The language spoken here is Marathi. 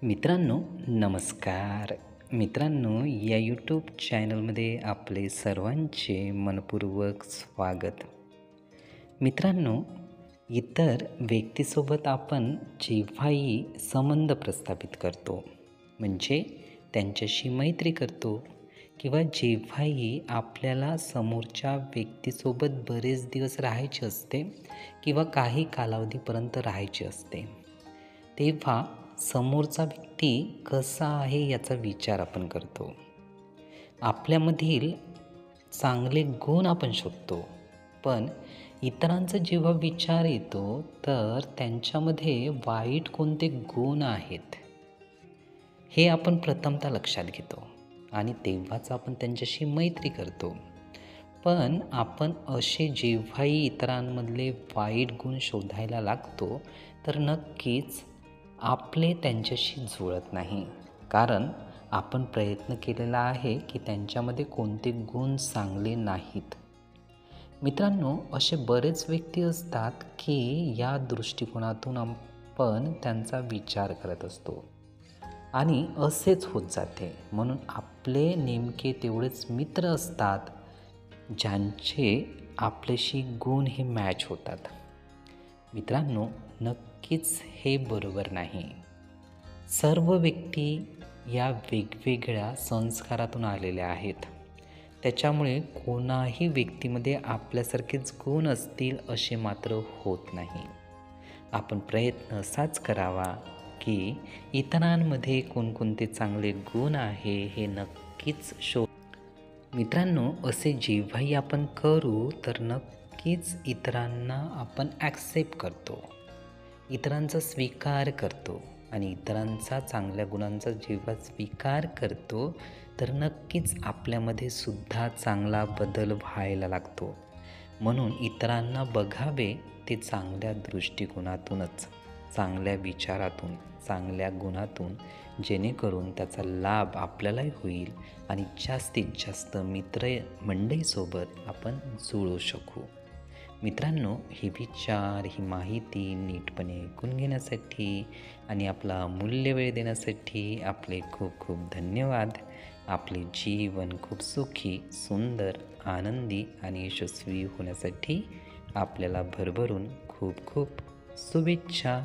मित्रांनो नमस्कार. मित्रांनो या यूट्यूब चॅनलमध्ये आपले सर्वांचे मनपूर्वक स्वागत. मित्रांनो, इतर व्यक्तीसोबत आपण जेव्हाही संबंध प्रस्थापित करतो, म्हणजे त्यांच्याशी मैत्री करतो किंवा जेव्हाही आपल्याला समोरच्या व्यक्तीसोबत बरेच दिवस राहायचे असते किंवा काही कालावधीपर्यंत राहायचे असते, तेव्हा समोरचा व्यक्ती कसा आहे याचा विचार आपण करतो. आपल्यामधील चांगले गुण आपण शोधतो, पण इतरांचा जेव्हा विचार येतो तर त्यांच्यामध्ये वाईट कोणते गुण आहेत हे आपण प्रथमतः लक्षात घेतो आणि तेव्हाच आपण त्यांच्याशी मैत्री करतो. पण आपण असे जेव्हाही इतरांमधले वाईट गुण शोधायला लागतो तर नक्कीच आपले त्यांच्याशी जुळत नाही, कारण आपण प्रयत्न केलेला आहे की त्यांच्यामध्ये कोणते गुण चांगले नाहीत. मित्रांनो, असे बरेच व्यक्ती असतात की या दृष्टिकोनातून आपण त्यांचा विचार करत असतो आणि असेच होत जाते. म्हणून आपले नेमके तेवढेच मित्र असतात ज्यांचे आपल्याशी गुण हे मॅच होतात. मित्रांनो, नक्कीच हे बरोबर नाही. सर्व व्यक्ती या वेगवेगळ्या संस्कारातून आलेल्या आहेत. त्याच्यामुळे कोणाही व्यक्तीमध्ये आपल्यासारखेच गुण असतील असे मात्र होत नाही. आपण प्रयत्न असाच करावा की इतरांमध्ये कोणकोणते चांगले गुण आहे हे नक्कीच मित्रांनो, असे जेव्हाही आपण करू तर नक्कीच इतरांना आपण ॲक्सेप्ट करतो, इतरांचा स्वीकार करतो आणि इतरांचा चांगल्या गुणांचा जेव्हा स्वीकार करतो तर नक्कीच आपल्यामध्ये सुद्धा चांगला बदल व्हायला लागतो. म्हणून इतरांना बघावे ते चांगल्या दृष्टिकोनातूनच, चांगल्या विचारातून, चांगल्या गुणातून, जेणेकरून त्याचा लाभ आपल्यालाही होईल आणि जास्तीत जास्त मित्रमंडळीसोबत आपण जुळू शकू. मित्रांनो, हे विचार, ही माहिती नीटपणे ऐकून घेण्यासाठी आणि आपला अमूल्य वेळ देण्यासाठी आपले खूप खूप धन्यवाद. आपले जीवन खूप सुखी, सुंदर, आनंदी आणि यशस्वी होण्यासाठी आपल्याला भरभरून खूप खूप शुभेच्छा.